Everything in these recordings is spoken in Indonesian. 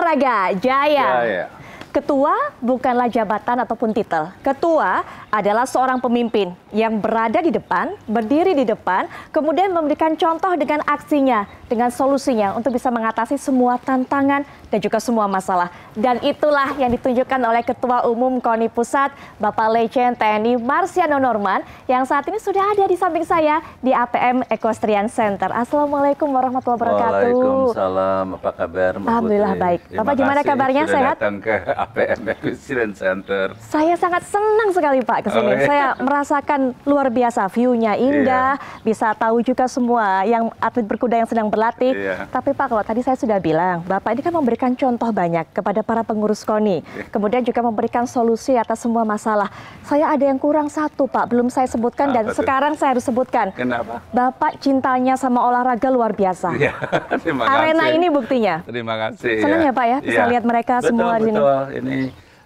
Olahraga Jaya. Jaya. Ketua bukanlah jabatan ataupun titel. Ketua adalah seorang pemimpin yang berada di depan, berdiri di depan, kemudian memberikan contoh dengan aksinya, dengan solusinya untuk bisa mengatasi semua tantangan dan juga semua masalah. Dan itulah yang ditunjukkan oleh Ketua Umum KONI Pusat, Bapak Letjen TNI Marsiano Norman, yang saat ini sudah ada di samping saya di APM Equestrian Center. Assalamualaikum warahmatullahi wabarakatuh. Waalaikumsalam, apa kabar? Alhamdulillah baik. Bapak gimana kabarnya? Sehat? Datang ke APM Equestrian Center. Saya sangat senang sekali Pak kesini. Saya merasakan luar biasa, view-nya indah, bisa tahu juga semua yang atlet berkuda yang sedang berlatih. Tapi Pak, kalau tadi saya sudah bilang, Bapak ini kan memberikan contoh banyak kepada para pengurus KONI. Kemudian juga memberikan solusi atas semua masalah. Saya ada yang kurang satu Pak, belum saya sebutkan dan sekarang saya harus sebutkan. Kenapa? Bapak cintanya sama olahraga luar biasa. Ya, terima kasih. Arena ini buktinya. Terima kasih. Senang ya Pak ya, bisa lihat mereka semua di sini. Betul, ini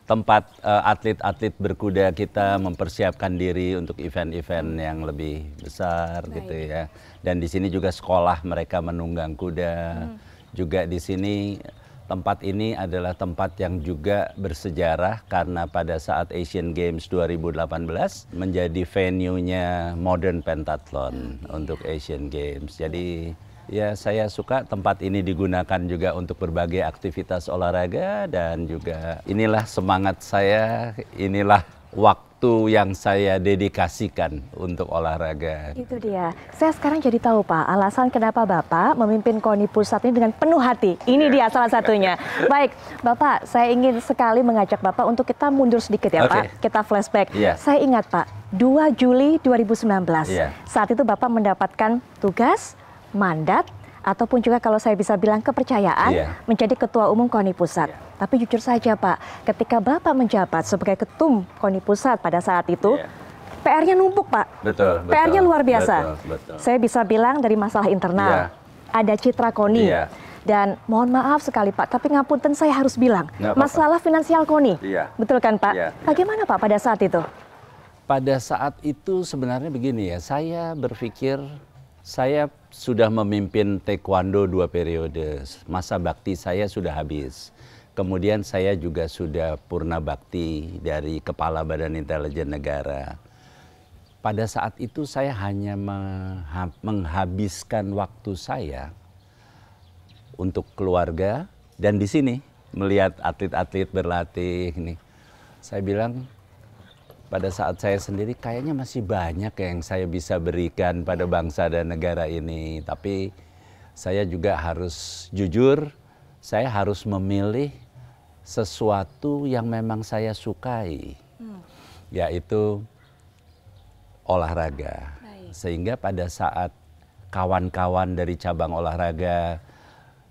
tempat atlet-atlet berkuda kita mempersiapkan diri untuk event-event yang lebih besar gitu ya. Dan di sini juga sekolah mereka menunggang kuda. Juga di sini tempat ini adalah tempat yang juga bersejarah karena pada saat Asian Games 2018 menjadi venue-nya Modern Pentathlon untuk Asian Games. Jadi ya saya suka tempat ini digunakan juga untuk berbagai aktivitas olahraga dan juga inilah semangat saya, inilah waktu yang saya dedikasikan untuk olahraga. Itu dia. Saya sekarang jadi tahu Pak, alasan kenapa Bapak memimpin KONI Pusat ini dengan penuh hati. Ini dia salah satunya. Baik, Bapak, saya ingin sekali mengajak Bapak untuk kita mundur sedikit ya Pak. Kita flashback. Saya ingat Pak, 2 Juli 2019. Saat itu Bapak mendapatkan tugas, mandat, ataupun juga kalau saya bisa bilang kepercayaan menjadi Ketua Umum KONI Pusat. Tapi jujur saja Pak, ketika Bapak menjabat sebagai Ketum KONI Pusat pada saat itu, PR-nya numpuk Pak. Betul. PR-nya luar biasa. Betul. Saya bisa bilang dari masalah internal, ada citra KONI. Dan mohon maaf sekali Pak, tapi ngapunten saya harus bilang, masalah finansial KONI. Betul kan Pak? Bagaimana Pak pada saat itu? Pada saat itu sebenarnya begini ya, saya berpikir saya sudah memimpin taekwondo 2 periode, masa bakti saya sudah habis. Kemudian saya juga sudah purna bakti dari Kepala Badan Intelijen Negara. Pada saat itu saya hanya menghabiskan waktu saya untuk keluarga dan di sini melihat atlet-atlet berlatih nih. Saya bilang pada saat saya sendiri kayaknya masih banyak yang saya bisa berikan pada bangsa dan negara ini. Tapi saya juga harus jujur, saya harus memilih sesuatu yang memang saya sukai, yaitu olahraga. Sehingga pada saat kawan-kawan dari cabang olahraga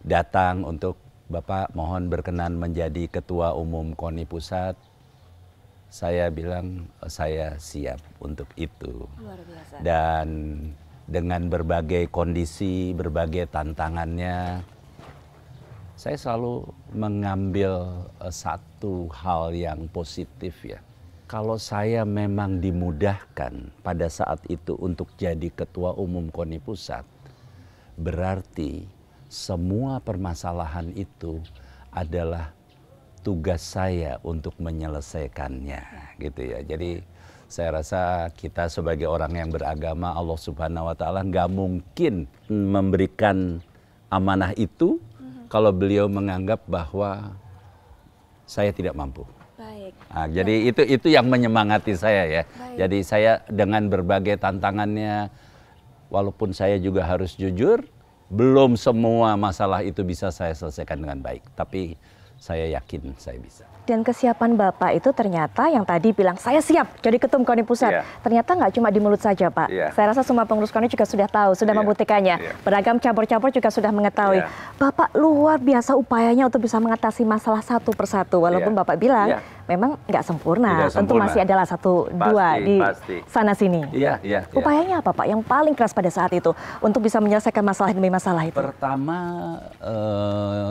datang untuk Bapak mohon berkenan menjadi Ketua Umum KONI Pusat, saya bilang saya siap untuk itu. Luar biasa. Dan dengan berbagai kondisi, berbagai tantangannya, saya selalu mengambil satu hal yang positif ya. Kalau saya memang dimudahkan pada saat itu untuk jadi Ketua Umum KONI Pusat, berarti semua permasalahan itu adalah tugas saya untuk menyelesaikannya, gitu ya. Jadi saya rasa kita sebagai orang yang beragama, Allah Subhanahu Wa Taala nggak mungkin memberikan amanah itu kalau beliau menganggap bahwa saya tidak mampu. Nah, jadi itu yang menyemangati saya ya. Jadi saya dengan berbagai tantangannya, walaupun saya juga harus jujur, belum semua masalah itu bisa saya selesaikan dengan baik. Tapi saya yakin saya bisa. Dan kesiapan Bapak itu ternyata yang tadi bilang, saya siap jadi Ketum KONI Pusat. Ternyata nggak cuma di mulut saja Pak. Saya rasa semua pengurus KONI juga sudah tahu, sudah membuktikannya. Beragam cabur-cabur juga sudah mengetahui. Bapak luar biasa upayanya untuk bisa mengatasi masalah satu persatu. Walaupun Bapak bilang, memang nggak sempurna. Tentu masih adalah satu, dua di sana-sini. Upayanya apa Pak yang paling keras pada saat itu untuk bisa menyelesaikan masalah demi masalah itu? Pertama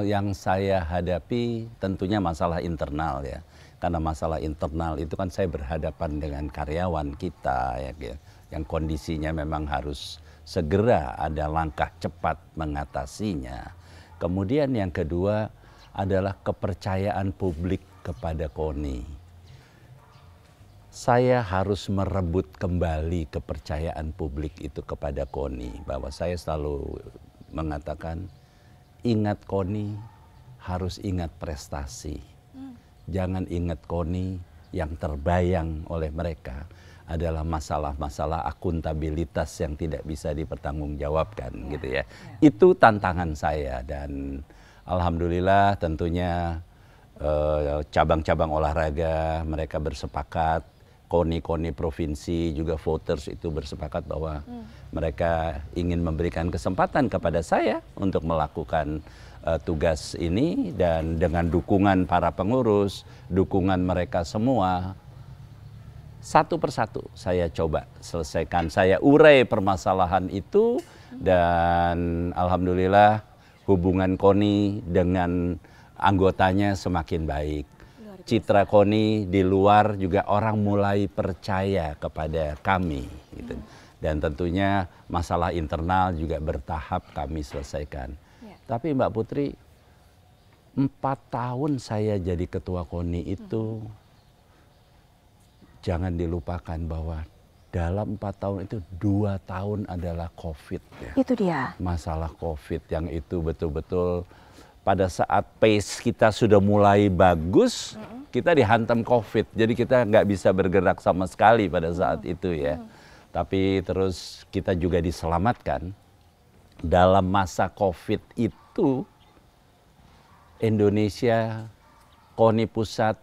yang saya hadapi tentunya masalah internal ya. Karena masalah internal itu kan saya berhadapan dengan karyawan kita ya, yang kondisinya memang harus segera ada langkah cepat mengatasinya. Kemudian yang kedua adalah kepercayaan publik kepada KONI. Saya harus merebut kembali kepercayaan publik itu kepada KONI. Bahwa saya selalu mengatakan, ingat KONI, harus ingat prestasi. Jangan ingat KONI yang terbayang oleh mereka adalah masalah-masalah akuntabilitas yang tidak bisa dipertanggungjawabkan, gitu ya. Itu tantangan saya, dan alhamdulillah tentunya cabang-cabang olahraga mereka bersepakat, KONI-KONI provinsi juga voters itu bersepakat bahwa mereka ingin memberikan kesempatan kepada saya untuk melakukan tugas ini, dan dengan dukungan para pengurus, dukungan mereka semua, satu persatu saya coba selesaikan, saya urai permasalahan itu, dan alhamdulillah hubungan KONI dengan anggotanya semakin baik. Citra KONI di luar juga orang mulai percaya kepada kami, gitu. Dan tentunya masalah internal juga bertahap kami selesaikan. Tapi Mbak Putri, 4 tahun saya jadi ketua KONI itu, jangan dilupakan bahwa dalam 4 tahun itu 2 tahun adalah COVID. Ya. Itu dia. Masalah COVID yang itu betul-betul pada saat pace kita sudah mulai bagus, kita dihantam COVID. Jadi kita nggak bisa bergerak sama sekali pada saat itu ya. Tapi terus kita juga diselamatkan. Dalam masa COVID itu, Indonesia, KONI Pusat,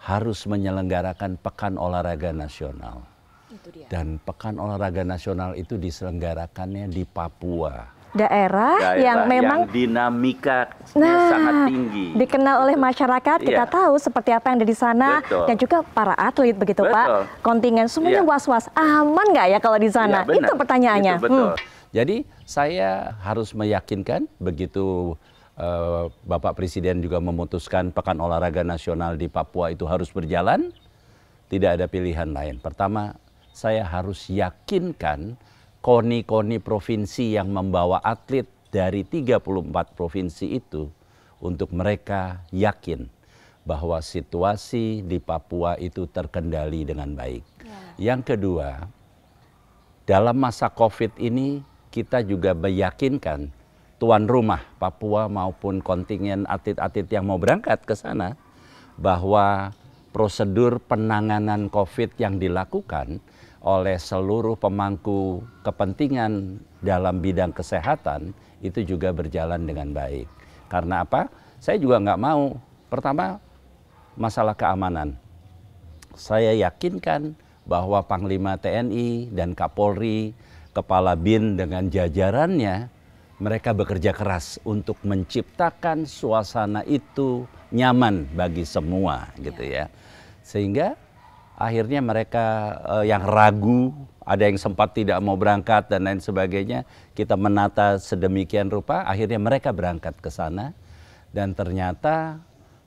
harus menyelenggarakan Pekan Olahraga Nasional. Itu dia. Dan Pekan Olahraga Nasional itu diselenggarakannya di Papua. Daerah yang memang dinamikanya sangat tinggi. Dikenal oleh masyarakat, kita tahu seperti apa yang ada di sana. Betul. Dan juga para atlet begitu Pak. Kontingen semuanya was-was, aman nggak ya kalau di sana? Itu pertanyaannya. Itu betul. Jadi saya harus meyakinkan begitu Bapak Presiden juga memutuskan Pekan Olahraga Nasional di Papua itu harus berjalan, tidak ada pilihan lain. Pertama, saya harus yakinkan KONI-KONI provinsi yang membawa atlet dari 34 provinsi itu untuk mereka yakin bahwa situasi di Papua itu terkendali dengan baik. Yang kedua, dalam masa COVID ini kita juga meyakinkan tuan rumah Papua maupun kontingen atlet-atlet yang mau berangkat ke sana bahwa prosedur penanganan COVID yang dilakukan oleh seluruh pemangku kepentingan dalam bidang kesehatan itu juga berjalan dengan baik. Karena apa? Saya juga nggak mau. Pertama, masalah keamanan. Saya yakinkan bahwa Panglima TNI dan Kapolri, Kepala BIN dengan jajarannya, mereka bekerja keras untuk menciptakan suasana itu nyaman bagi semua, gitu ya. Sehingga akhirnya mereka yang ragu, ada yang sempat tidak mau berangkat dan lain sebagainya, kita menata sedemikian rupa, akhirnya mereka berangkat ke sana. Dan ternyata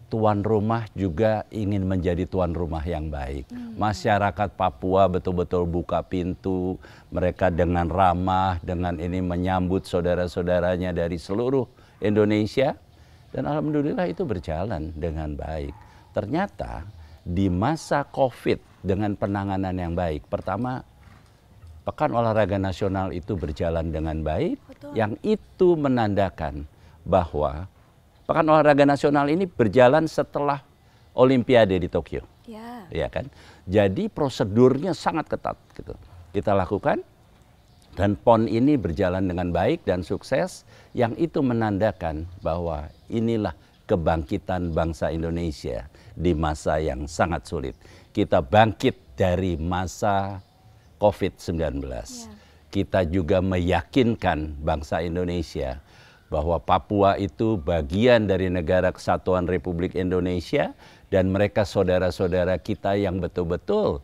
tuan rumah juga ingin menjadi tuan rumah yang baik. Masyarakat Papua betul-betul buka pintu, mereka dengan ramah, dengan ini menyambut saudara-saudaranya dari seluruh Indonesia. Dan alhamdulillah itu berjalan dengan baik. Ternyata di masa COVID dengan penanganan yang baik, pertama, Pekan Olahraga Nasional itu berjalan dengan baik, yang itu menandakan bahwa Pekan Olahraga Nasional ini berjalan setelah Olimpiade di Tokyo. Ya kan? Jadi prosedurnya sangat ketat gitu. Kita lakukan dan PON ini berjalan dengan baik dan sukses, yang itu menandakan bahwa inilah kebangkitan bangsa Indonesia di masa yang sangat sulit. Kita bangkit dari masa COVID-19. Kita juga meyakinkan bangsa Indonesia bahwa Papua itu bagian dari Negara Kesatuan Republik Indonesia dan mereka saudara-saudara kita yang betul-betul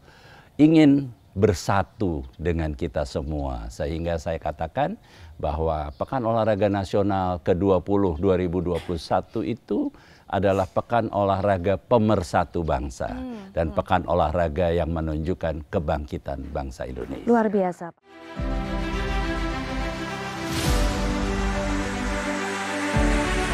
ingin bersatu dengan kita semua. Sehingga saya katakan bahwa Pekan Olahraga Nasional ke-20 2021 itu adalah Pekan Olahraga Pemersatu Bangsa dan Pekan Olahraga yang menunjukkan kebangkitan bangsa Indonesia. Luar biasa.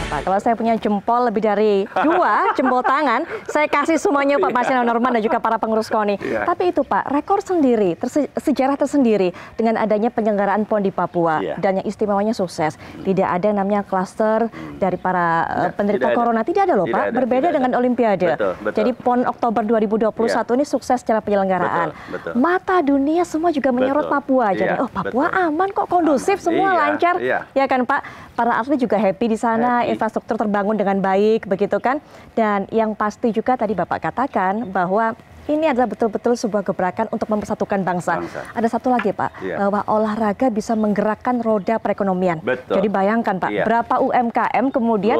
Pak. Kalau saya punya jempol lebih dari 2 jempol tangan, saya kasih semuanya Pak Marsiano Norman dan juga para pengurus KONI. Tapi itu Pak, rekor sendiri, sejarah tersendiri dengan adanya penyelenggaraan PON di Papua dan yang istimewanya sukses. Tidak ada namanya klaster dari para penderita corona, tidak ada loh Pak. Berbeda dengan Olimpiade. Betul. Jadi PON Oktober 2021 ini sukses secara penyelenggaraan. Mata dunia semua juga menyorot Papua. Jadi Papua aman kok, kondusif, semua lancar. Ya kan Pak? Para atlet juga happy di sana, infrastruktur terbangun dengan baik, begitu kan? Dan yang pasti juga tadi Bapak katakan bahwa ini adalah betul-betul sebuah gebrakan untuk mempersatukan bangsa. Ada satu lagi Pak, bahwa olahraga bisa menggerakkan roda perekonomian. Jadi bayangkan Pak, berapa UMKM kemudian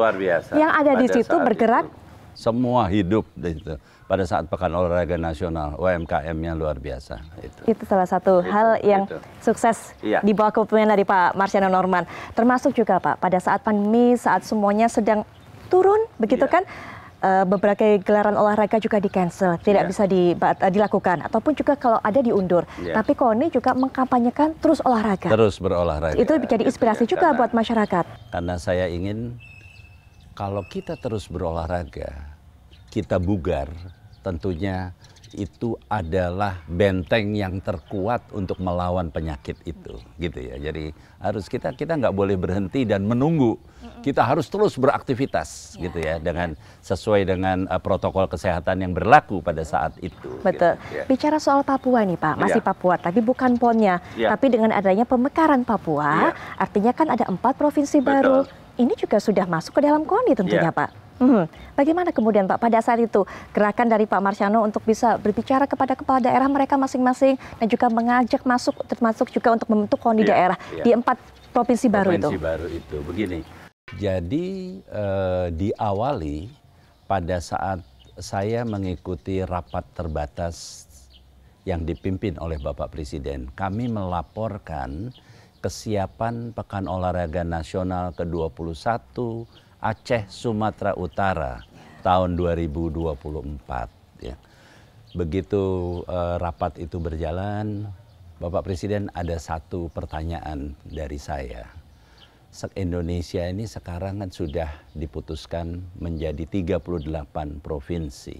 yang ada di situ bergerak. Semua hidup pada saat Pekan Olahraga Nasional, UMKM-nya luar biasa. Itu salah satu hal yang sukses di bawah kepemimpinan dari Pak Marsiano Norman. Termasuk juga Pak, pada saat pandemi, saat semuanya sedang turun, begitu kan, beberapa gelaran olahraga juga di-cancel, tidak bisa dilakukan, ataupun juga kalau ada diundur. Tapi KONI juga mengkampanyekan terus olahraga. Terus berolahraga. Itu jadi inspirasi juga buat masyarakat. Karena saya ingin, kalau kita terus berolahraga, kita bugar, tentunya itu adalah benteng yang terkuat untuk melawan penyakit itu, gitu ya. Jadi harus kita nggak boleh berhenti dan menunggu. Kita harus terus beraktivitas, gitu ya, dengan sesuai dengan protokol kesehatan yang berlaku pada saat itu. Betul. Gitu. Bicara soal Papua nih Pak, masih Papua, tapi bukan PON-nya, tapi dengan adanya pemekaran Papua, artinya kan ada 4 provinsi baru. Ini juga sudah masuk ke dalam KONI tentunya Pak. Bagaimana kemudian Pak pada saat itu gerakan dari Pak Marsiano untuk bisa berbicara kepada kepala daerah mereka masing-masing dan juga mengajak masuk, termasuk juga untuk membentuk KONI daerah di 4 provinsi baru itu? Provinsi baru itu begini. Jadi diawali pada saat saya mengikuti rapat terbatas yang dipimpin oleh Bapak Presiden. Kami melaporkan kesiapan Pekan Olahraga Nasional ke-21 Aceh Sumatera Utara tahun 2024. Ya. Begitu rapat itu berjalan, Bapak Presiden ada satu pertanyaan dari saya. Indonesia ini sekarang kan sudah diputuskan menjadi 38 provinsi.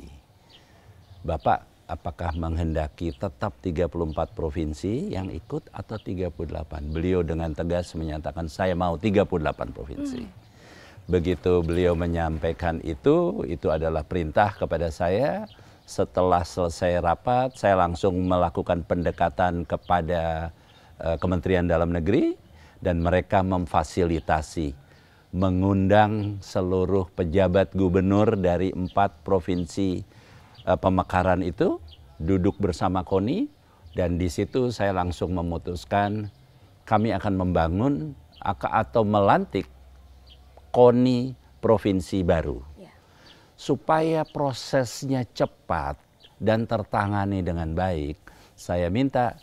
Bapak apakah menghendaki tetap 34 provinsi yang ikut atau 38? Beliau dengan tegas menyatakan saya mau 38 provinsi. Begitu beliau menyampaikan itu adalah perintah kepada saya. Setelah selesai rapat, saya langsung melakukan pendekatan kepada Kementerian Dalam Negeri dan mereka memfasilitasi, mengundang seluruh pejabat gubernur dari 4 provinsi pemekaran itu duduk bersama KONI dan di situ saya langsung memutuskan kami akan membangun atau melantik KONI provinsi baru. Supaya prosesnya cepat dan tertangani dengan baik, saya minta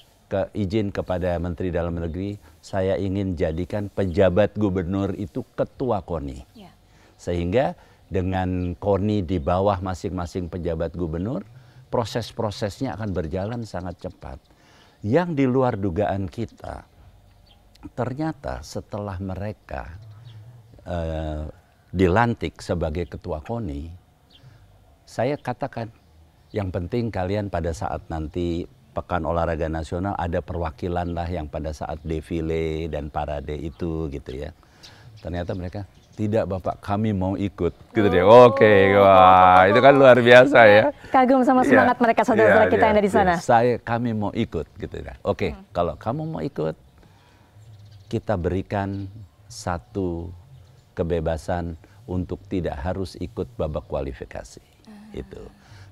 izin kepada Menteri Dalam Negeri, saya ingin jadikan pejabat gubernur itu ketua KONI. Sehingga dengan KONI di bawah masing-masing pejabat gubernur, proses-prosesnya akan berjalan sangat cepat. Yang di luar dugaan kita, ternyata setelah mereka dilantik sebagai ketua KONI, saya katakan yang penting kalian pada saat nanti Pekan Olahraga Nasional ada perwakilan lah yang pada saat defile dan parade itu gitu ya. Ternyata mereka tidak Bapak, kami mau ikut gitu deh. Oke, wah itu kan luar biasa ya. Kagum sama semangat mereka saudara-saudara kita yang ada di sana. Kami mau ikut gitu ya. Oke, kalau kamu mau ikut, kita berikan satu kebebasan untuk tidak harus ikut babak kualifikasi itu.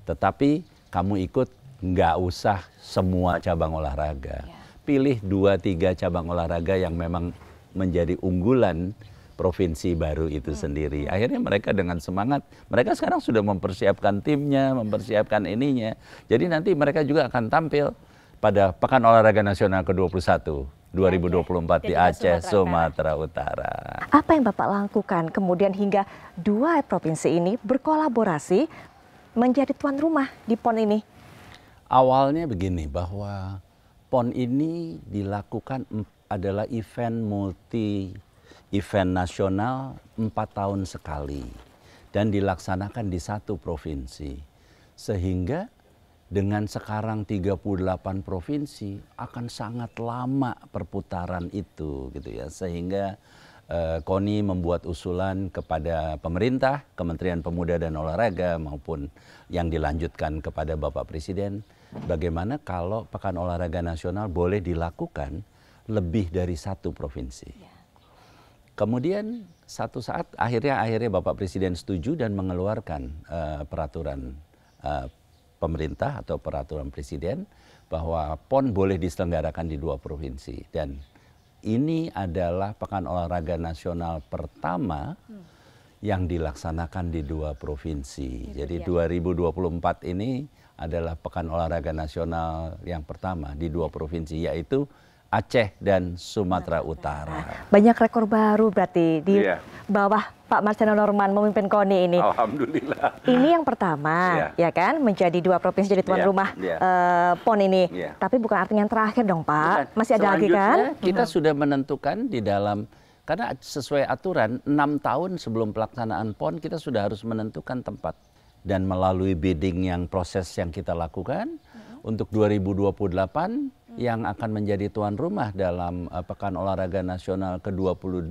Tetapi kamu ikut nggak usah semua cabang olahraga. Pilih 2-3 cabang olahraga yang memang menjadi unggulan provinsi baru itu sendiri. Akhirnya mereka dengan semangat, mereka sekarang sudah mempersiapkan timnya, mempersiapkan ininya. Jadi nanti mereka juga akan tampil pada Pekan Olahraga Nasional ke-21. 2024 di Aceh, Sumatera Utara. Apa yang Bapak lakukan kemudian hingga 2 provinsi ini berkolaborasi menjadi tuan rumah di PON ini? Awalnya begini, bahwa PON ini dilakukan adalah event multi event nasional 4 tahun sekali dan dilaksanakan di satu provinsi. Sehingga dengan sekarang 38 provinsi akan sangat lama perputaran itu gitu ya. Sehingga KONI membuat usulan kepada pemerintah, Kementerian Pemuda dan Olahraga maupun yang dilanjutkan kepada Bapak Presiden, bagaimana kalau Pekan Olahraga Nasional boleh dilakukan lebih dari satu provinsi. Kemudian satu saat akhirnya Bapak Presiden setuju dan mengeluarkan peraturan pemerintah atau peraturan Presiden bahwa PON boleh diselenggarakan di 2 provinsi. Dan ini adalah Pekan Olahraga Nasional pertama yang dilaksanakan di 2 provinsi. Jadi 2024 ini adalah Pekan Olahraga Nasional yang pertama di 2 provinsi, yaitu Aceh dan Sumatera Utara. Banyak rekor baru berarti di bawah Pak Marciano Norman memimpin KONI ini. Alhamdulillah. Ini yang pertama, ya kan, menjadi 2 provinsi jadi tuan rumah PON ini. Tapi bukan artinya yang terakhir dong, Pak. Masih ada lagi kan? Kita sudah menentukan di dalam, karena sesuai aturan 6 tahun sebelum pelaksanaan PON kita sudah harus menentukan tempat. Dan melalui bidding yang proses yang kita lakukan untuk 2028 yang akan menjadi tuan rumah dalam Pekan Olahraga Nasional ke-22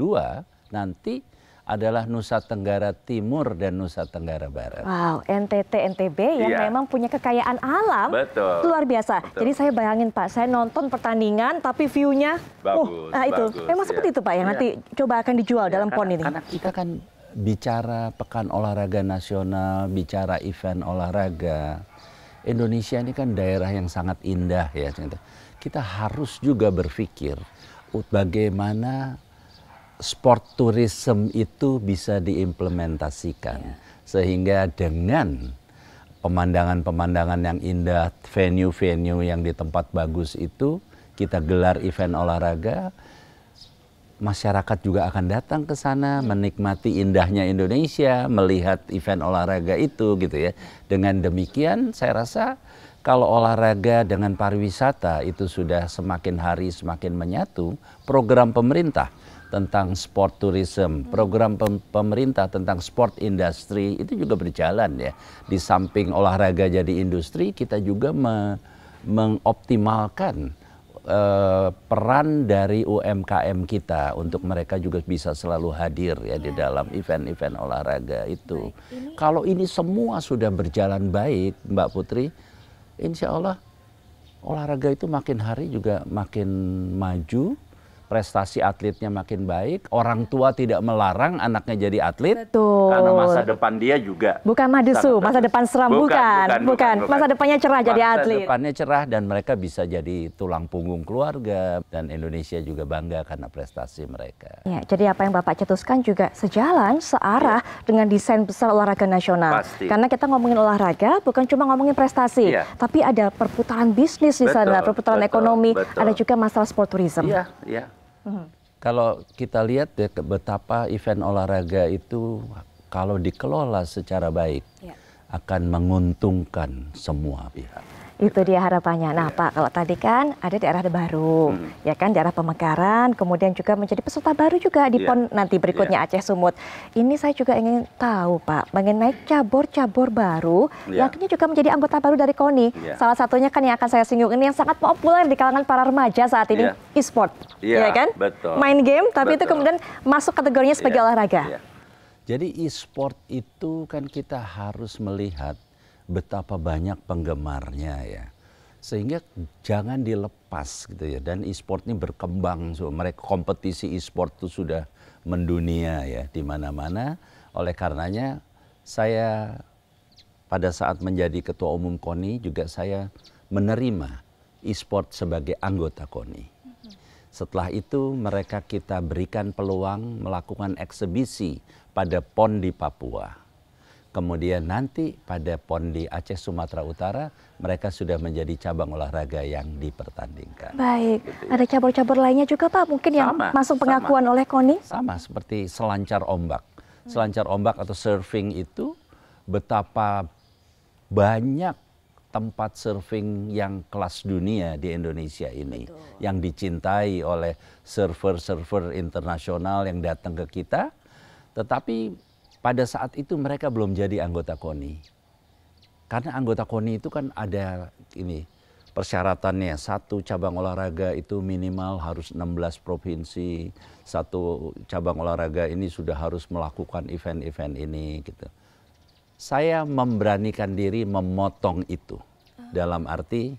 nanti adalah Nusa Tenggara Timur dan Nusa Tenggara Barat. Wow, NTT, NTB yang memang punya kekayaan alam luar biasa. Jadi saya bayangin Pak, saya nonton pertandingan tapi view-nya bagus. Memang seperti itu Pak yang nanti coba akan dijual dalam PON ini. Karena kita kan bicara Pekan Olahraga Nasional, bicara event olahraga. Indonesia ini kan daerah yang sangat indah ya. Kita harus juga berpikir bagaimana sport tourism itu bisa diimplementasikan. Sehingga dengan pemandangan-pemandangan yang indah, venue-venue yang di tempat bagus itu, kita gelar event olahraga, masyarakat juga akan datang ke sana menikmati indahnya Indonesia, melihat event olahraga itu gitu ya. Dengan demikian saya rasa kalau olahraga dengan pariwisata itu sudah semakin hari semakin menyatu, program pemerintah tentang sport tourism, program pemerintah tentang sport industry itu juga berjalan ya. Di samping olahraga jadi industri, kita juga mengoptimalkan peran dari UMKM kita untuk mereka juga bisa selalu hadir ya di dalam event-event olahraga itu. Kalau ini semua sudah berjalan baik, Mbak Putri, insya Allah olahraga itu makin hari juga makin maju, prestasi atletnya makin baik, orang tua tidak melarang anaknya jadi atlet. Betul. Karena masa depan dia juga. Bukan madesu, masa depan seram, bukan. Masa depannya cerah jadi atlet. Masa depannya cerah dan mereka bisa jadi tulang punggung keluarga dan Indonesia juga bangga karena prestasi mereka. Ya, jadi apa yang Bapak cetuskan juga sejalan, searah dengan desain besar olahraga nasional. Pasti. Karena kita ngomongin olahraga bukan cuma ngomongin prestasi, tapi ada perputaran bisnis di sana, perputaran ekonomi, ada juga masalah sport tourism. Iya. Kalau kita lihat ya, betapa event olahraga itu kalau dikelola secara baik akan menguntungkan semua pihak. Itu dia harapannya. Nah Pak, kalau tadi kan ada daerah baru, ya kan daerah Pemekaran, kemudian juga menjadi peserta baru juga di PON nanti berikutnya Aceh Sumut. Ini saya juga ingin tahu Pak, mengenai cabur-cabur baru yang akhirnya juga menjadi anggota baru dari KONI. Salah satunya kan yang akan saya singgung ini yang sangat populer di kalangan para remaja saat ini, e-sport, ya kan? Betul. Main game, tapi itu kemudian masuk kategorinya sebagai olahraga. Jadi e-sport itu kan kita harus melihat betapa banyak penggemarnya ya, sehingga jangan dilepas gitu ya. Dan e-sport ini berkembang, mereka kompetisi e-sport itu sudah mendunia ya di mana-mana. Oleh karenanya saya pada saat menjadi ketua umum KONI juga saya menerima e-sport sebagai anggota KONI. Setelah itu mereka kita berikan peluang melakukan eksebisi pada PON di Papua. Kemudian nanti pada PON di Aceh Sumatera Utara mereka sudah menjadi cabang olahraga yang dipertandingkan. Baik, gitu ya. Ada cabur-cabur lainnya juga Pak mungkin yang masuk pengakuan oleh KONI? Sama seperti selancar ombak. Selancar ombak atau surfing itu betapa banyak tempat surfing yang kelas dunia di Indonesia ini. Yang dicintai oleh surfer-surfer internasional yang datang ke kita. Tetapi pada saat itu mereka belum jadi anggota KONI. Karena anggota KONI itu kan ada ini persyaratannya, satu cabang olahraga itu minimal harus 16 provinsi, satu cabang olahraga ini sudah harus melakukan event-event ini gitu. Saya memberanikan diri memotong itu. Dalam arti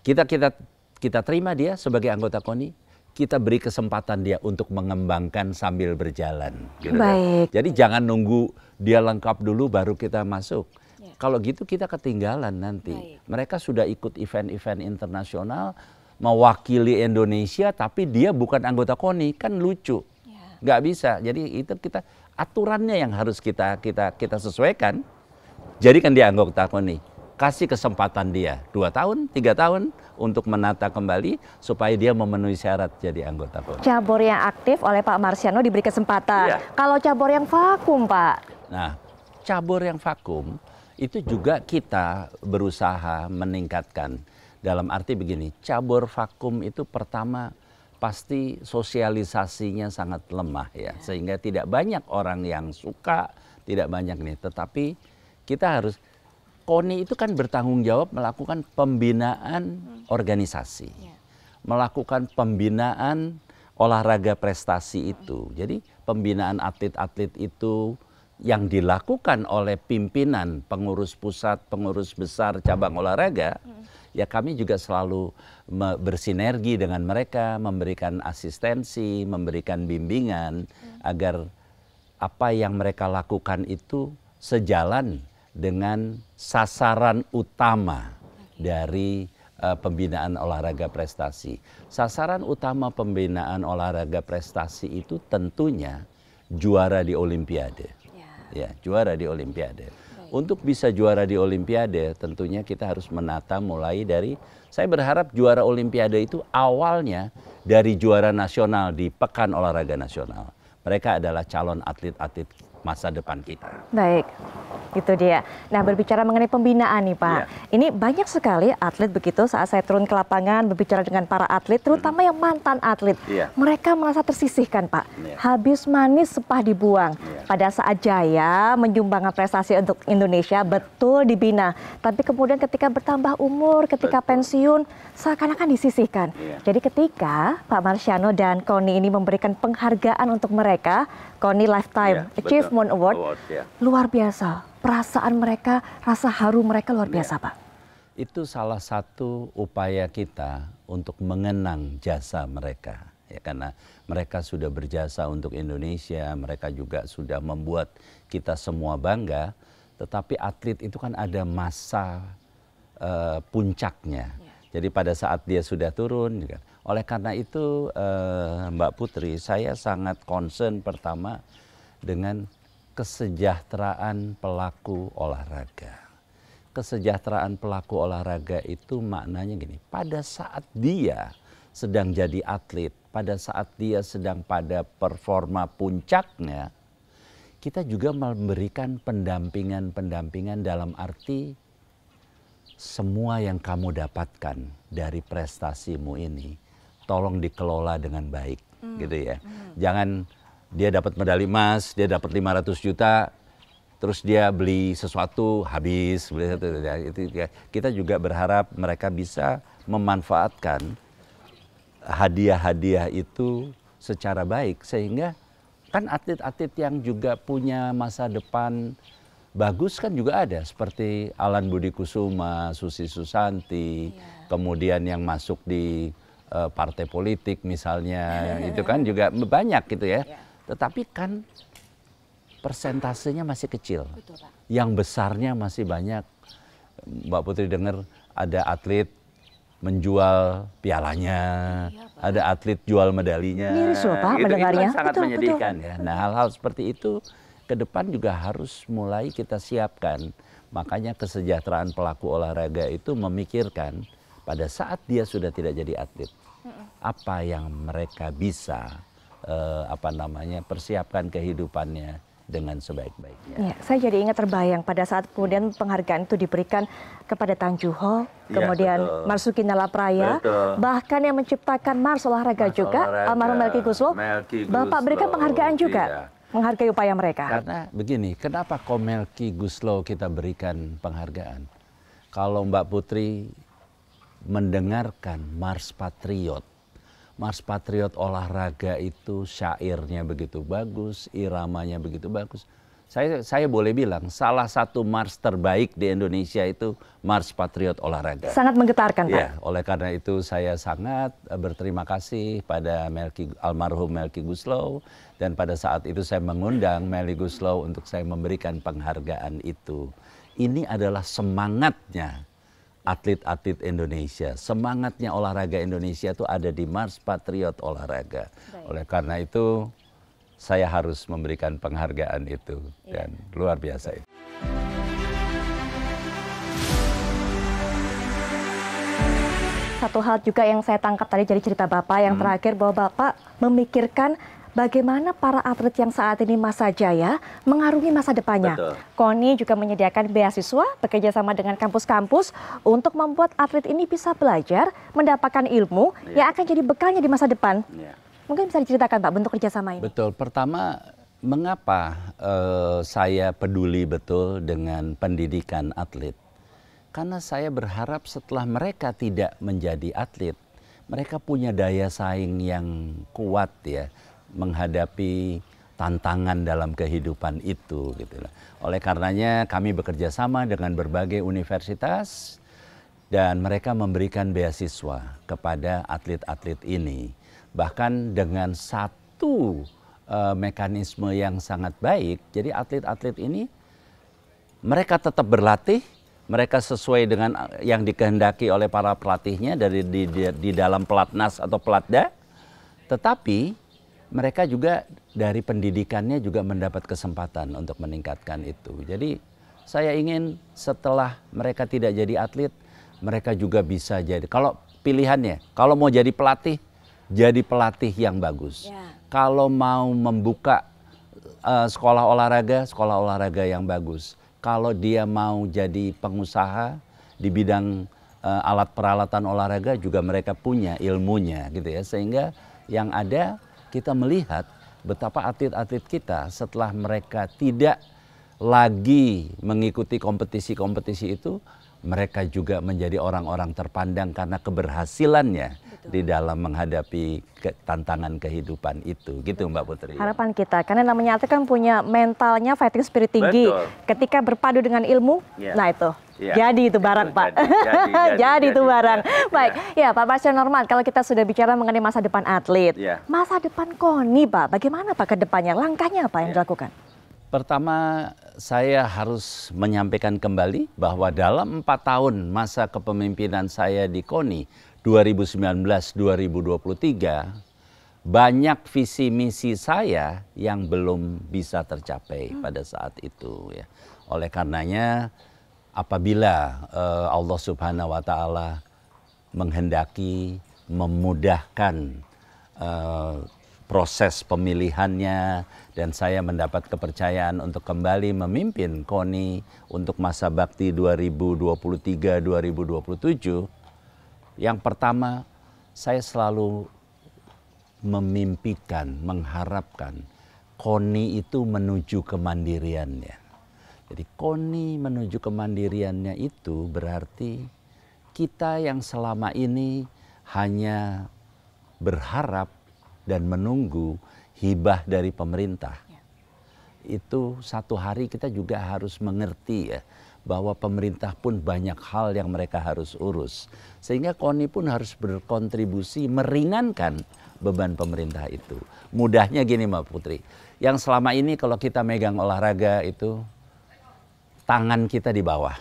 kita terima dia sebagai anggota KONI, kita beri kesempatan dia untuk mengembangkan sambil berjalan. Gitu. Baik. Jadi jangan nunggu dia lengkap dulu baru kita masuk. Kalau gitu kita ketinggalan nanti. Mereka sudah ikut event-event internasional, mewakili Indonesia, tapi dia bukan anggota KONI, kan lucu. Nggak bisa. Jadi itu kita aturannya yang harus kita sesuaikan. Jadikan dia anggota KONI. Kasih kesempatan dia 2 tahun, 3 tahun untuk menata kembali supaya dia memenuhi syarat jadi anggota KONI. Cabur yang aktif oleh Pak Marsiano diberi kesempatan. Kalau cabur yang vakum, Pak? Nah, cabur yang vakum itu juga kita berusaha meningkatkan. Dalam arti begini, cabur vakum itu pertama pasti sosialisasinya sangat lemah ya. Sehingga tidak banyak orang yang suka, tidak banyak nih. Tetapi kita harus, KONI itu kan bertanggung jawab melakukan pembinaan organisasi. Melakukan pembinaan olahraga prestasi itu. Jadi pembinaan atlet-atlet itu yang dilakukan oleh pimpinan pengurus pusat, pengurus besar cabang olahraga, ya kami juga selalu bersinergi dengan mereka, memberikan asistensi, memberikan bimbingan, agar apa yang mereka lakukan itu sejalan dengan sasaran utama dari pembinaan olahraga prestasi. Sasaran utama pembinaan olahraga prestasi itu tentunya juara di Olimpiade. Ya, juara di Olimpiade. Untuk bisa juara di Olimpiade, tentunya kita harus menata mulai dari, saya berharap juara Olimpiade itu awalnya dari juara nasional di Pekan Olahraga Nasional. Mereka adalah calon atlet-atlet masa depan kita. Baik, itu dia. Nah, berbicara mengenai pembinaan nih Pak, ini banyak sekali atlet begitu saat saya turun ke lapangan berbicara dengan para atlet, terutama yang mantan atlet. Mereka merasa tersisihkan Pak, habis manis sepah dibuang. Pada saat jaya menyumbangkan prestasi untuk Indonesia, betul dibina. Tapi kemudian ketika bertambah umur, ketika pensiun, seakan-akan disisihkan. Jadi ketika Pak Marsiano dan KONI ini memberikan penghargaan untuk mereka, KONI Lifetime Achievement Award, luar biasa. Perasaan mereka, rasa haru mereka luar biasa, Pak. Itu salah satu upaya kita untuk mengenang jasa mereka. Ya, karena mereka sudah berjasa untuk Indonesia, mereka juga sudah membuat kita semua bangga. Tetapi atlet itu kan ada masa puncaknya. Jadi pada saat dia sudah turun, oleh karena itu Mbak Putri, saya sangat concern pertama dengan kesejahteraan pelaku olahraga. Kesejahteraan pelaku olahraga itu maknanya gini, pada saat dia sedang jadi atlet, pada saat dia sedang pada performa puncaknya, kita juga memberikan pendampingan dalam arti semua yang kamu dapatkan dari prestasimu ini, tolong dikelola dengan baik, gitu ya. Jangan dia dapat medali emas, dia dapat 500 juta, terus dia beli sesuatu habis, kita juga berharap mereka bisa memanfaatkan hadiah-hadiah itu secara baik, sehingga kan atlet-atlet yang juga punya masa depan bagus kan juga ada, seperti Alan Budi Kusuma, Susi Susanti, kemudian yang masuk di partai politik misalnya, itu kan juga banyak gitu ya. Tetapi kan persentasenya masih kecil. Betul, Pak. Yang besarnya masih banyak. Mbak Putri dengar ada atlet menjual pialanya, ada atlet jual medalinya. Miris loh Pak mendengarnya. Itu sangat menyedihkan ya. Nah, hal-hal seperti itu ke depan juga harus mulai kita siapkan. Makanya kesejahteraan pelaku olahraga itu memikirkan pada saat dia sudah tidak jadi atlet, apa yang mereka bisa persiapkan kehidupannya dengan sebaik-baiknya. Ya, saya jadi ingat terbayang pada saat kemudian penghargaan itu diberikan kepada Tan Juho, kemudian Marsuki Nalapraya, bahkan yang menciptakan Mars Olahraga juga, almarhum Melky Guslow, Bapak berikan penghargaan juga, menghargai upaya mereka. Karena begini, kenapa Melky Guslow kita berikan penghargaan? Kalau Mbak Putri mendengarkan Mars Patriot, Mars Patriot olahraga itu syairnya begitu bagus, iramanya begitu bagus. Saya boleh bilang salah satu Mars terbaik di Indonesia itu Mars Patriot olahraga. Sangat menggetarkan, Pak. Ya, oleh karena itu saya sangat berterima kasih pada almarhum Melky Guslow, dan pada saat itu saya mengundang Melky Guslow untuk saya memberikan penghargaan itu. Ini adalah semangatnya atlet-atlet Indonesia, semangatnya olahraga Indonesia itu ada di Mars Patriot olahraga. Oleh karena itu saya harus memberikan penghargaan itu, dan luar biasa itu. Satu hal juga yang saya tangkap tadi dari cerita Bapak yang terakhir, bahwa Bapak memikirkan bagaimana para atlet yang saat ini masa jaya mengarungi masa depannya. KONI juga menyediakan beasiswa bekerja sama dengan kampus-kampus untuk membuat atlet ini bisa belajar, mendapatkan ilmu yang akan jadi bekalnya di masa depan. Mungkin bisa diceritakan, Pak, bentuk kerjasama ini. Betul. Pertama, mengapa saya peduli betul dengan pendidikan atlet? Karena saya berharap setelah mereka tidak menjadi atlet, mereka punya daya saing yang kuat ya, menghadapi tantangan dalam kehidupan itu gitu. Oleh karenanya kami bekerja sama dengan berbagai universitas dan mereka memberikan beasiswa kepada atlet-atlet ini. Bahkan dengan satu mekanisme yang sangat baik, jadi atlet-atlet ini mereka tetap berlatih, mereka sesuai dengan yang dikehendaki oleh para pelatihnya dari di dalam pelatnas atau pelatda, tetapi mereka juga dari pendidikannya juga mendapat kesempatan untuk meningkatkan itu. Jadi saya ingin setelah mereka tidak jadi atlet, mereka juga bisa jadi. Kalau pilihannya, kalau mau jadi pelatih yang bagus. Kalau mau membuka sekolah olahraga yang bagus. Kalau dia mau jadi pengusaha di bidang alat peralatan olahraga juga mereka punya ilmunya gitu ya. Sehingga yang ada kita melihat betapa atlet-atlet kita setelah mereka tidak lagi mengikuti kompetisi-kompetisi itu, mereka juga menjadi orang-orang terpandang karena keberhasilannya di dalam menghadapi tantangan kehidupan itu. Gitu Mbak Putri. Harapan kita, karena namanya atlet kan punya mentalnya fighting spirit tinggi. Ketika berpadu dengan ilmu, nah itu. Jadi itu barang, Pak. Jadi itu barang. Baik, ya Pak, Pasca Norman, kalau kita sudah bicara mengenai masa depan atlet, masa depan KONI, Pak, bagaimana Pak ke depannya? Langkahnya apa yang dilakukan? Pertama, saya harus menyampaikan kembali bahwa dalam 4 tahun masa kepemimpinan saya di KONI 2019-2023, banyak visi misi saya yang belum bisa tercapai pada saat itu. Ya. Oleh karenanya, apabila Allah Subhanahu wa Ta'ala menghendaki, memudahkan proses pemilihannya, dan saya mendapat kepercayaan untuk kembali memimpin KONI untuk masa bakti 2023-2027. Yang pertama, saya selalu memimpikan, mengharapkan KONI itu menuju kemandiriannya. Jadi KONI menuju kemandiriannya itu berarti kita yang selama ini hanya berharap dan menunggu hibah dari pemerintah. Itu satu hari kita juga harus mengerti ya, bahwa pemerintah pun banyak hal yang mereka harus urus. Sehingga KONI pun harus berkontribusi meringankan beban pemerintah itu. Mudahnya gini Mbak Putri, yang selama ini kalau kita megang olahraga itu tangan kita di bawah.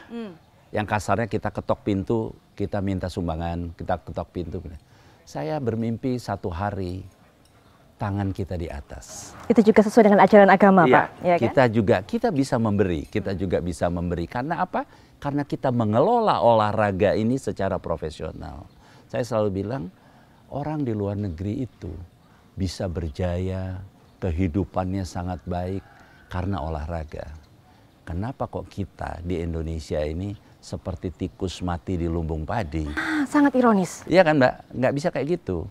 Yang kasarnya kita ketok pintu, kita minta sumbangan, kita ketok pintu. Saya bermimpi satu hari tangan kita di atas. Itu juga sesuai dengan ajaran agama, Pak. Ya, kita bisa memberi, kita juga bisa memberi. Karena apa? Karena kita mengelola olahraga ini secara profesional. Saya selalu bilang, orang di luar negeri itu bisa berjaya, kehidupannya sangat baik, karena olahraga. Kenapa kok kita di Indonesia ini seperti tikus mati di lumbung padi? Sangat ironis. Iya kan Mbak? Nggak bisa kayak gitu.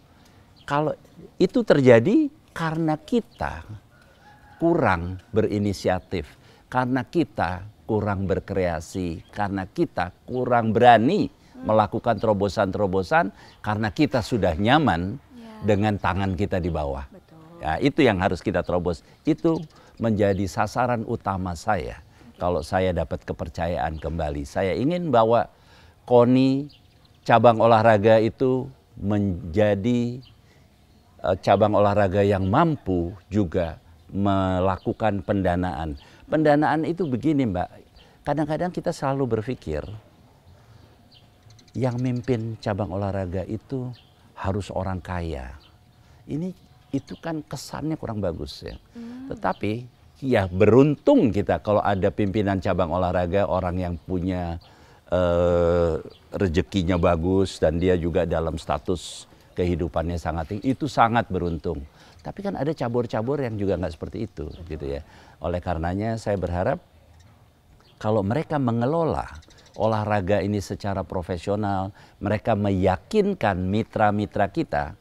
Kalau itu terjadi karena kita kurang berinisiatif, karena kita kurang berkreasi, karena kita kurang berani melakukan terobosan-terobosan, karena kita sudah nyaman dengan tangan kita di bawah. Ya, itu yang harus kita terobos. Itu menjadi sasaran utama saya. Kalau saya dapat kepercayaan kembali, saya ingin bawa KONI cabang olahraga itu menjadi cabang olahraga yang mampu juga melakukan pendanaan. Pendanaan itu begini Mbak, kadang-kadang kita selalu berpikir yang mimpin cabang olahraga itu harus orang kaya. Itu kan kesannya kurang bagus ya. Tetapi ya beruntung kita kalau ada pimpinan cabang olahraga orang yang punya rezekinya bagus dan dia juga dalam status kehidupannya sangat tinggi, itu sangat beruntung. Tapi kan ada cabur-cabur yang juga nggak seperti itu gitu ya. Oleh karenanya saya berharap kalau mereka mengelola olahraga ini secara profesional, mereka meyakinkan mitra-mitra kita,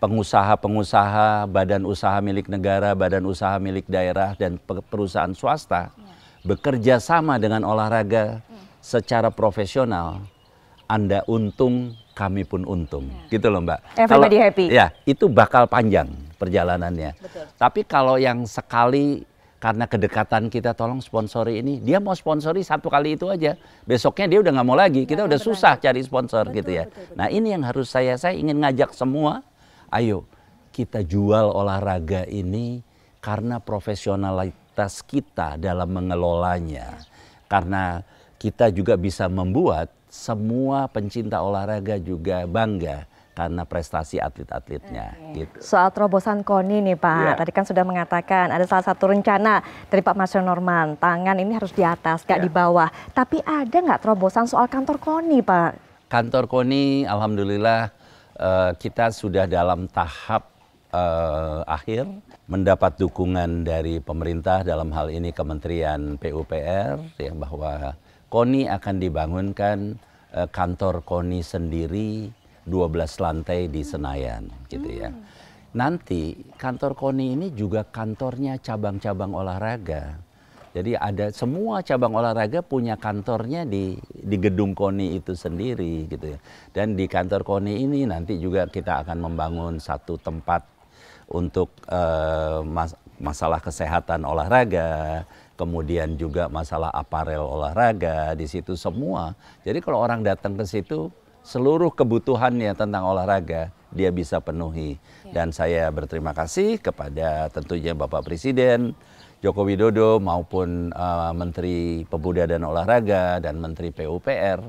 pengusaha-pengusaha, badan usaha milik negara, badan usaha milik daerah, dan perusahaan swasta bekerja sama dengan olahraga secara profesional. Anda untung, kami pun untung. Gitu loh Mbak. Everybody happy. Ya, itu bakal panjang perjalanannya. Betul. Tapi kalau yang sekali karena kedekatan kita tolong sponsori ini, dia mau sponsori satu kali itu aja. Besoknya dia udah nggak mau lagi. Kita udah susah cari sponsor gitu ya. Betul. Nah ini yang harus saya ingin ngajak semua. Ayo kita jual olahraga ini karena profesionalitas kita dalam mengelolanya. Karena kita juga bisa membuat semua pencinta olahraga juga bangga karena prestasi atlet-atletnya. Gitu. Soal terobosan KONI nih Pak, tadi kan sudah mengatakan ada salah satu rencana dari Pak Marsio Norman, tangan ini harus di atas, gak di bawah. Tapi ada nggak terobosan soal kantor KONI Pak? Kantor KONI alhamdulillah kita sudah dalam tahap akhir mendapat dukungan dari pemerintah, dalam hal ini Kementerian PUPR ya, bahwa KONI akan dibangunkan kantor KONI sendiri 12 lantai di Senayan gitu ya. Nanti kantor KONI ini juga kantornya cabang-cabang olahraga. Jadi ada semua cabang olahraga punya kantornya di gedung KONI itu sendiri gitu ya. Dan di kantor KONI ini nanti juga kita akan membangun satu tempat untuk masalah kesehatan olahraga, kemudian juga masalah aparel olahraga di situ semua. Jadi kalau orang datang ke situ, seluruh kebutuhannya tentang olahraga dia bisa penuhi. Dan saya berterima kasih kepada tentunya Bapak Presiden Joko Widodo maupun Menteri Pemuda dan Olahraga dan Menteri PUPR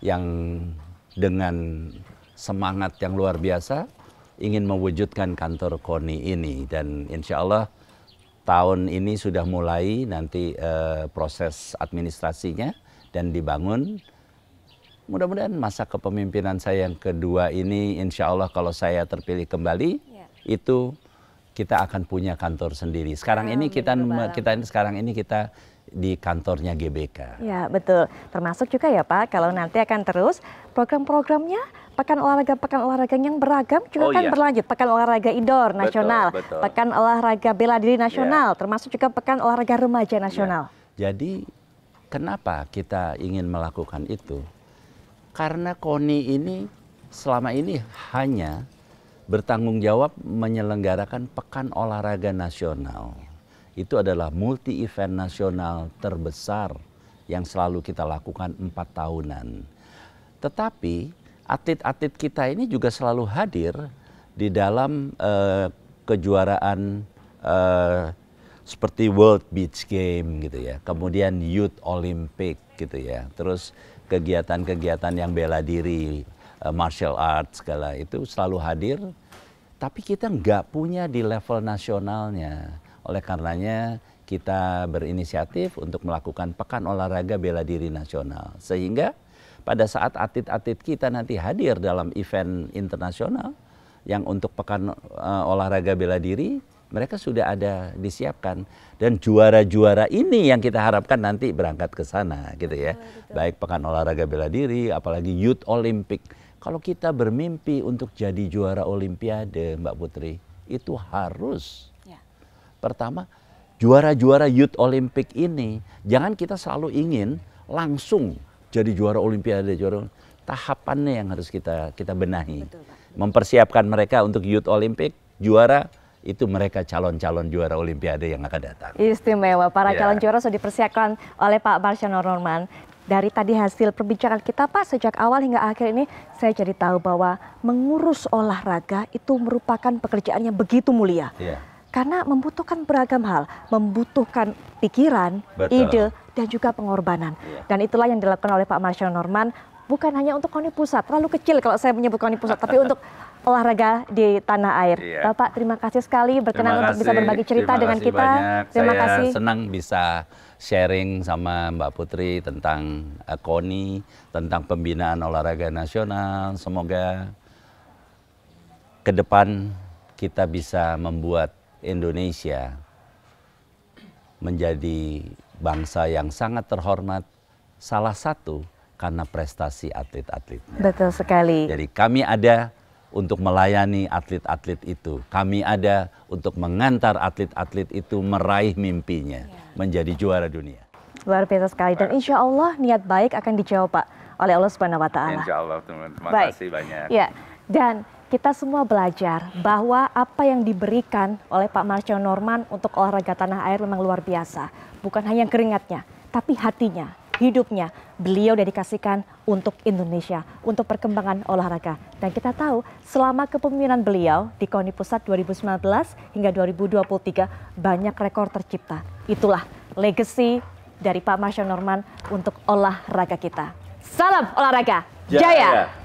yang dengan semangat yang luar biasa ingin mewujudkan kantor KONI ini. Dan insya Allah tahun ini sudah mulai nanti proses administrasinya dan dibangun. Mudah-mudahan masa kepemimpinan saya yang kedua ini insya Allah kalau saya terpilih kembali itu kita akan punya kantor sendiri. Sekarang ini kita di kantornya GBK. Ya betul. Termasuk juga ya Pak, kalau nanti akan terus program-programnya pekan olahraga yang beragam juga berlanjut. Pekan olahraga indoor nasional, betul. Pekan olahraga bela diri nasional, termasuk juga pekan olahraga remaja nasional. Jadi kenapa kita ingin melakukan itu? Karena KONI ini selama ini hanya bertanggung jawab menyelenggarakan pekan olahraga nasional. Itu adalah multi event nasional terbesar yang selalu kita lakukan 4 tahunan. Tetapi atlet-atlet kita ini juga selalu hadir di dalam kejuaraan seperti World Beach Game gitu ya. Kemudian Youth Olympic gitu ya. Terus kegiatan-kegiatan yang bela diri, martial arts segala itu selalu hadir, tapi kita nggak punya di level nasionalnya. Oleh karenanya kita berinisiatif untuk melakukan pekan olahraga bela diri nasional. Sehingga pada saat atlet-atlet kita nanti hadir dalam event internasional yang untuk pekan olahraga bela diri, mereka sudah ada disiapkan. Dan juara-juara ini yang kita harapkan nanti berangkat ke sana gitu ya. Baik Pekan Olahraga Bela Diri, apalagi Youth Olympic. Kalau kita bermimpi untuk jadi juara Olimpiade, Mbak Putri, itu harus. Pertama, juara-juara Youth Olympic ini, jangan kita selalu ingin langsung jadi juara Olimpiade. Tahapannya yang harus kita benahi. Mempersiapkan mereka untuk Youth Olympic, juara, itu mereka calon-calon juara Olimpiade yang akan datang. Istimewa, para calon juara sudah dipersiapkan oleh Pak Marsiono Norman. Dari tadi hasil perbincangan kita Pak, sejak awal hingga akhir ini, saya jadi tahu bahwa mengurus olahraga itu merupakan pekerjaan yang begitu mulia. Karena membutuhkan beragam hal, membutuhkan pikiran, ide, dan juga pengorbanan. Dan itulah yang dilakukan oleh Pak Marsiono Norman, bukan hanya untuk KONI Pusat, terlalu kecil kalau saya menyebut KONI Pusat, tapi untuk olahraga di tanah air. Bapak, terima kasih sekali berkenan untuk bisa berbagi cerita dengan kita. Terima kasih. Senang bisa sharing sama Mbak Putri tentang KONI, tentang pembinaan olahraga nasional. Semoga ke depan kita bisa membuat Indonesia menjadi bangsa yang sangat terhormat, salah satu karena prestasi atlet-atletnya. Betul sekali. Jadi kami ada untuk melayani atlet-atlet itu. Kami ada untuk mengantar atlet-atlet itu meraih mimpinya, menjadi juara dunia. Luar biasa sekali, dan insya Allah niat baik akan dijawab Pak oleh Allah Subhanahu Wa Taala. Insya Allah, teman-teman. Terima kasih banyak. Ya, dan kita semua belajar bahwa apa yang diberikan oleh Pak Marsiono Norman untuk olahraga tanah air memang luar biasa. Bukan hanya keringatnya, tapi hatinya, hidupnya, beliau dedikasikan untuk Indonesia, untuk perkembangan olahraga. Dan kita tahu selama kepemimpinan beliau di KONI Pusat 2019 hingga 2023 banyak rekor tercipta. Itulah legacy dari Pak Marsiono Norman untuk olahraga kita. Salam olahraga, jaya!